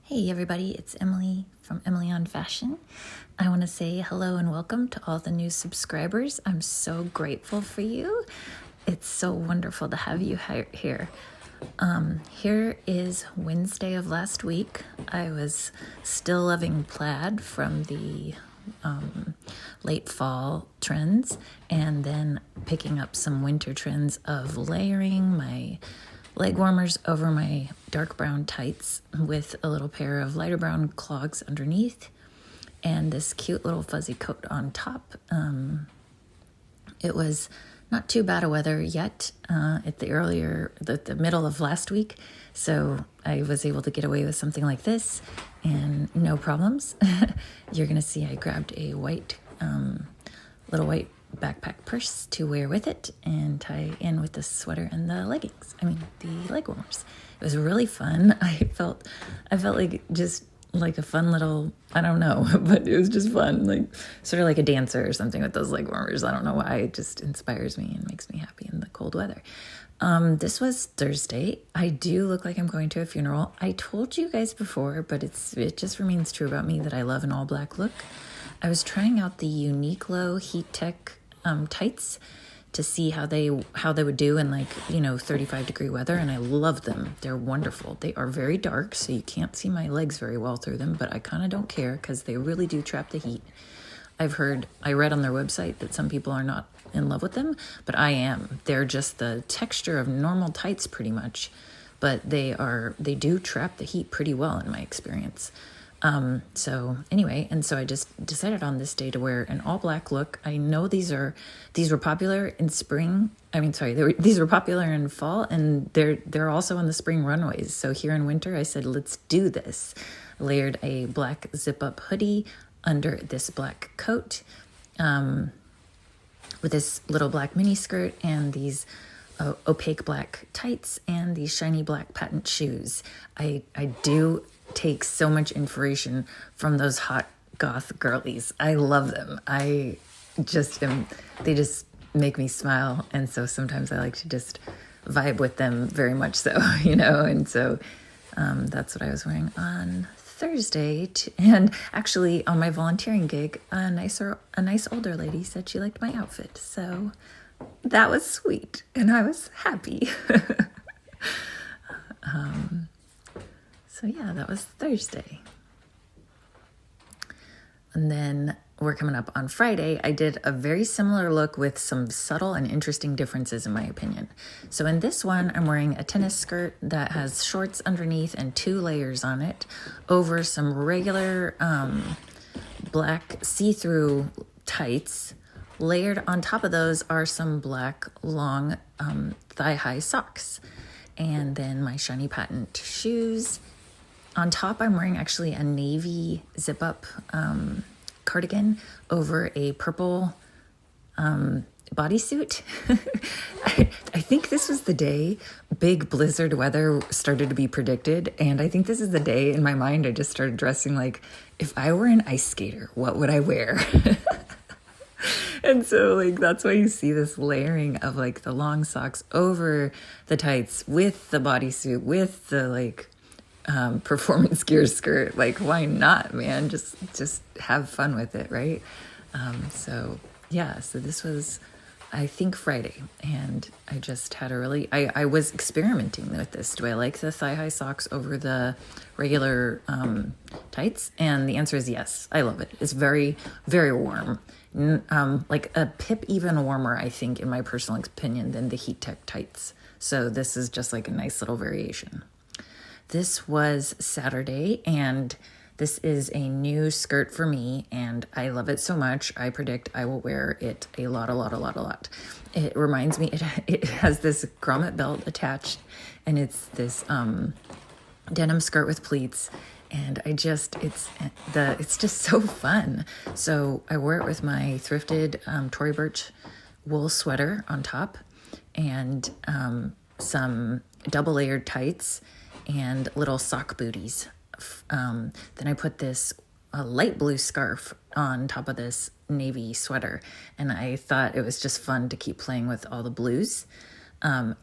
Hey everybody, it's Emily from Emily on Fashion. I want to say hello and welcome to all the new subscribers. I'm so grateful for you. It's so wonderful to have you here. Here is Wednesday of last week. I was still loving plaid from the late fall trends and then picking up some winter trends of layering my leg warmers over my dark brown tights with a little pair of lighter brown clogs underneath and this cute little fuzzy coat on top. It was not too bad a weather yet at the middle of last week, so I was able to get away with something like this and no problems. You're gonna see I grabbed a little white backpack purse to wear with it and tie in with the sweater and the the leg warmers. It was really fun. I felt like just like a fun little, I don't know, but it was just fun, like sort of like a dancer or something with those leg warmers. I don't know why, it just inspires me and makes me happy in the cold weather. This was Thursday. I do look like I'm going to a funeral. I told you guys before, but it just remains true about me that I love an all black look. I was trying out the Uniqlo Heat Tech tights to see how they would do in 35-degree weather, and I love them. They're wonderful. They are very dark, so you can't see my legs very well through them, but I kind of don't care because they really do trap the heat. I read on their website that some people are not in love with them, but I am. They're just the texture of normal tights pretty much, but they do trap the heat pretty well in my experience. So I just decided on this day to wear an all black look. I know these were popular in spring. These were popular in fall, and they're also on the spring runways. So here in winter, I said, let's do this. Layered a black zip up hoodie under this black coat, with this little black mini skirt and these opaque black tights and these shiny black patent shoes. I do take so much inspiration from those hot goth girlies. I love them. They just make me smile, and so sometimes I like to just vibe with them very much so, and so that's what I was wearing on Thursday. And actually on my volunteering gig, a nice older lady said she liked my outfit, so that was sweet and I was happy. So yeah, that was Thursday. And then we're coming up on Friday. I did a very similar look with some subtle and interesting differences in my opinion. So in this one, I'm wearing a tennis skirt that has shorts underneath and 2 layers on it over some regular black see-through tights. Layered on top of those are some black long thigh-high socks. And then my shiny patent shoes. On top, I'm wearing actually a navy zip-up cardigan over a purple bodysuit. I think this was the day big blizzard weather started to be predicted, and I think this is the day in my mind I just started dressing like, if I were an ice skater, what would I wear? And so that's why you see this layering of the long socks over the tights with the bodysuit, with the performance gear skirt. Why not, man? Just have fun with it, right? So this was, I think, Friday, and I just had I was experimenting with this. Do I like the thigh-high socks over the regular tights? And the answer is yes. I love it. It's very, very warm. Like a pip even warmer, I think, in my personal opinion, than the Heat Tech tights. So this is just a nice little variation. This was Saturday, and this is a new skirt for me, and I love it so much. I predict I will wear it a lot. It reminds me, it has this grommet belt attached, and it's this denim skirt with pleats, and it's just so fun. So I wore it with my thrifted Tory Burch wool sweater on top, and some double layered tights and little sock booties. Then I put this light blue scarf on top of this navy sweater, and I thought it was just fun to keep playing with all the blues.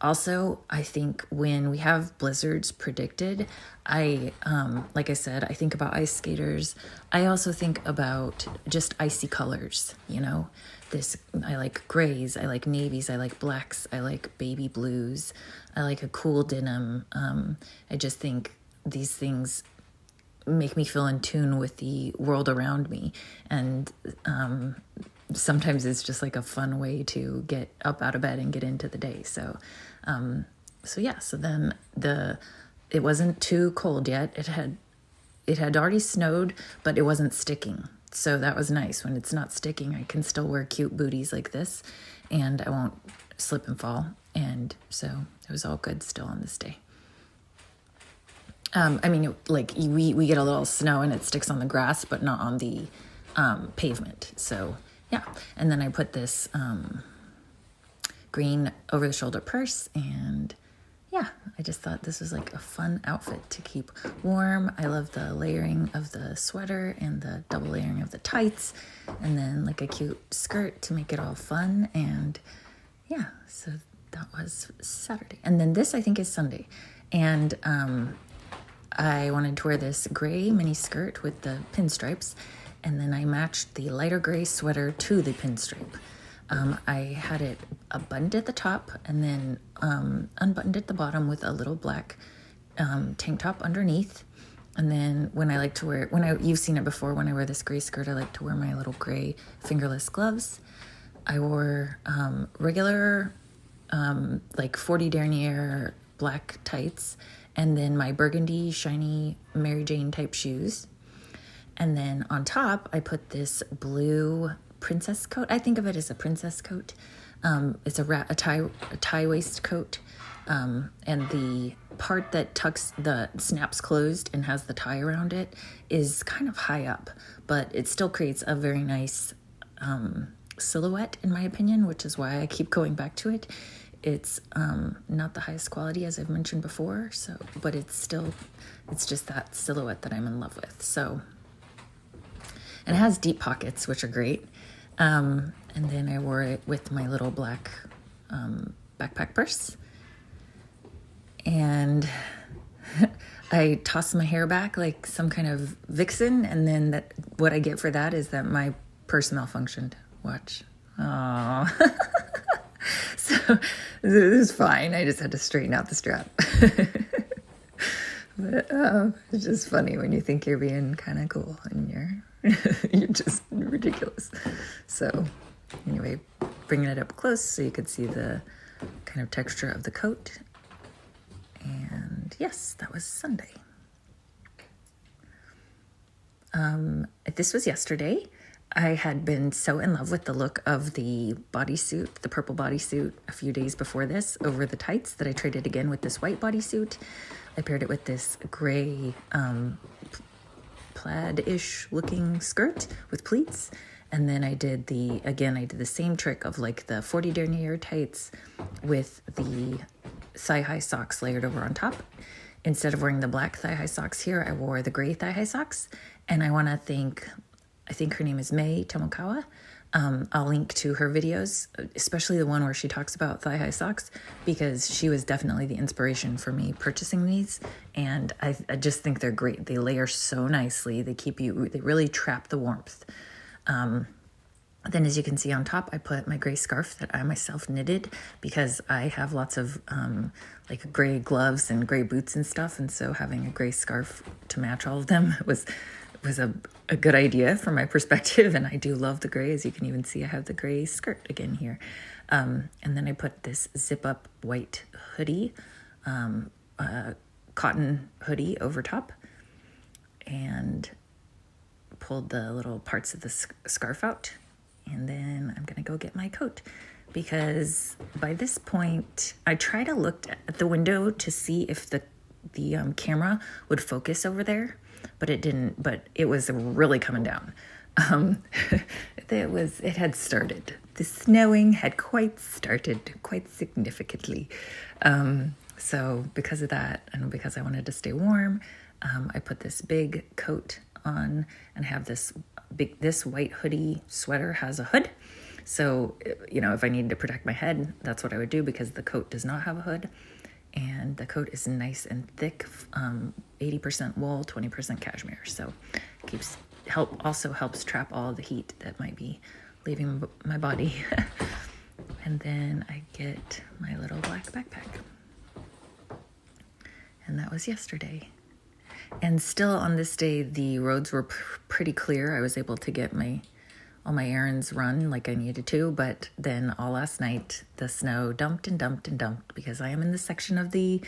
Also, I think when we have blizzards predicted, like I said, I think about ice skaters. I also think about just icy colors, I like grays, I like navies, I like blacks, I like baby blues, I like a cool denim. I just think these things make me feel in tune with the world around me. And sometimes it's just like a fun way to get up out of bed and get into the day. So then it wasn't too cold yet. It had already snowed, but it wasn't sticking. So that was nice. When it's not sticking, I can still wear cute booties like this and I won't slip and fall. And so it was all good still on this day. We get a little snow and it sticks on the grass, but not on the pavement. So yeah. And then I put this green over the shoulder purse, and yeah, I just thought this was like a fun outfit to keep warm. I love the layering of the sweater and the double layering of the tights, and then like a cute skirt to make it all fun. And yeah, so that was Saturday. And then this I think is Sunday. And I wanted to wear this gray mini skirt with the pinstripes, and then I matched the lighter gray sweater to the pinstripe. I had it buttoned at the top and then unbuttoned at the bottom with a little black tank top underneath. And then you've seen it before, when I wear this gray skirt, I like to wear my little gray fingerless gloves. I wore regular like 40 denier black tights, and then my burgundy shiny Mary Jane type shoes. And then on top, I put this blue princess coat. I think of it as a princess coat. It's a tie waist coat. And the part that snaps closed and has the tie around it is kind of high up, but it still creates a very nice silhouette, in my opinion, which is why I keep going back to it. It's not the highest quality, as I've mentioned before, but it's just that silhouette that I'm in love with. So, and it has deep pockets, which are great. And then I wore it with my little black backpack purse. And I tossed my hair back like some kind of vixen, and then what I get for that is that my purse malfunctioned. Watch. Aww. So it was fine. I just had to straighten out the strap. But it's just funny when you think you're being kind of cool and you're just ridiculous. So anyway, bringing it up close so you could see the kind of texture of the coat. And yes, that was Sunday. This was yesterday. I had been so in love with the look of the bodysuit, the purple bodysuit, a few days before this over the tights, that I traded again with this white bodysuit. I paired it with this gray plaid-ish looking skirt with pleats. And then I did the same trick of like the 40 denier tights with the thigh-high socks layered over on top. Instead of wearing the black thigh-high socks here, I wore the gray thigh-high socks. And I want to thank, I think her name is Mai Toyokawa. I'll link to her videos, especially the one where she talks about thigh-high socks, because she was definitely the inspiration for me purchasing these. And I just think they're great. They layer so nicely. They really trap the warmth. Then as you can see on top, I put my gray scarf that I myself knitted, because I have lots of like gray gloves and gray boots and stuff. And so having a gray scarf to match all of them was a good idea from my perspective. And I do love the gray. As you can even see, I have the gray skirt again here. And then I put this zip up white hoodie, cotton hoodie over top, and pulled the little parts of the scarf out. And then I'm gonna go get my coat, because by this point I try to look at the window to see if the camera would focus over there, but it didn't. But it was really coming down. It had started. The snowing had started quite significantly. So because of that, and because I wanted to stay warm, I put this big coat on, and have this white hoodie sweater has a hood, So, if I needed to protect my head, that's what I would do, because the coat does not have a hood. And the coat is nice and thick, 80% wool, 20% cashmere. So also helps trap all the heat that might be leaving my body. And then I get my little black backpack. And that was yesterday. And still on this day, the roads were pretty clear. I was able to get all my errands run like I needed to, but then all last night, the snow dumped and dumped and dumped, because I am in the section of the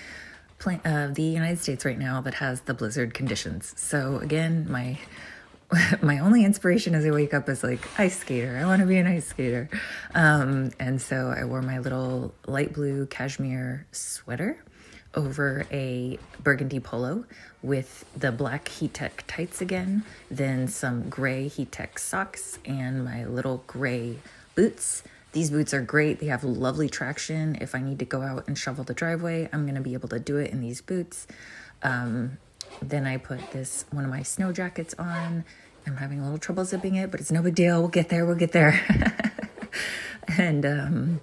United States right now that has the blizzard conditions. So again, my only inspiration as I wake up is like, ice skater. I want to be an ice skater. And so I wore my little light blue cashmere sweater over a burgundy polo with the black heat tech tights again, then some gray heat tech socks and my little gray boots. These boots are great. They have lovely traction. If I need to go out and shovel the driveway, I'm going to be able to do it in these boots. Then I put one of my snow jackets on. I'm having a little trouble zipping it, but it's no big deal. We'll get there. And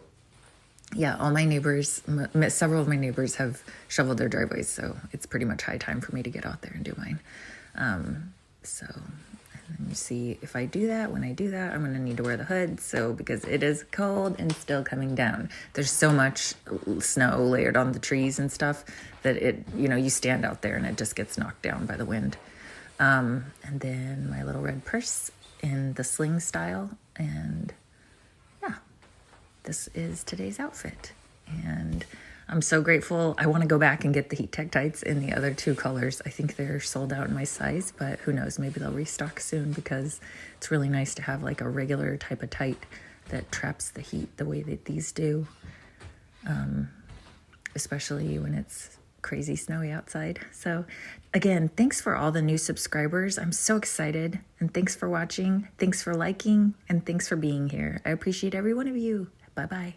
yeah, all my neighbors, several of my neighbors have shoveled their driveways, so it's pretty much high time for me to get out there and do mine. And then you see, if I do that, when I do that, I'm going to need to wear the hood, because it is cold and still coming down. There's so much snow layered on the trees and stuff that you stand out there and it just gets knocked down by the wind. And then my little red purse in the sling style, and this is today's outfit. And I'm so grateful. I want to go back and get the heat tech tights in the other two colors. I think they're sold out in my size, but who knows, maybe they'll restock soon, because it's really nice to have like a regular type of tight that traps the heat the way that these do, especially when it's crazy snowy outside. So again, thanks for all the new subscribers. I'm so excited, and thanks for watching. Thanks for liking, and thanks for being here. I appreciate every one of you. Bye-bye.